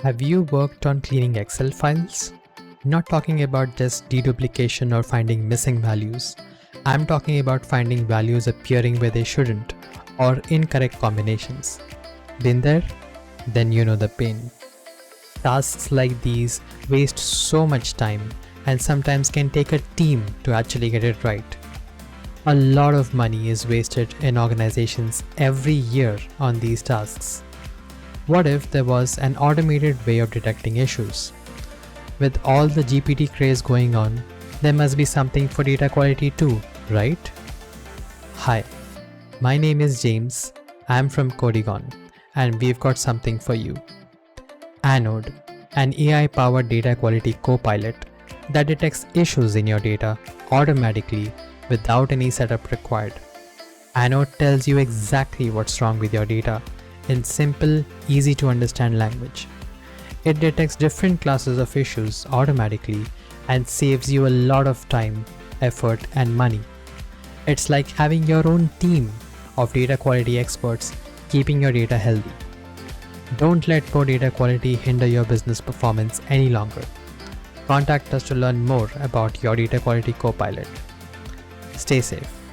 Have you worked on cleaning Excel files? Not talking about just deduplication or finding missing values. I'm talking about finding values appearing where they shouldn't or incorrect combinations. Been there? Then you know the pain. Tasks like these waste so much time and sometimes can take a team to actually get it right. A lot of money is wasted in organizations every year on these tasks. What if there was an automated way of detecting issues? With all the GPT craze going on, there must be something for data quality too, right? Hi, my name is James. I'm from Codygon, and we've got something for you. Anode, an AI-powered data quality copilot that detects issues in your data automatically without any setup required. Anode tells you exactly what's wrong with your data in simple, easy to understand language. It detects different classes of issues automatically and saves you a lot of time, effort, and money. It's like having your own team of data quality experts keeping your data healthy. Don't let poor data quality hinder your business performance any longer. Contact us to learn more about your data quality copilot. Stay safe.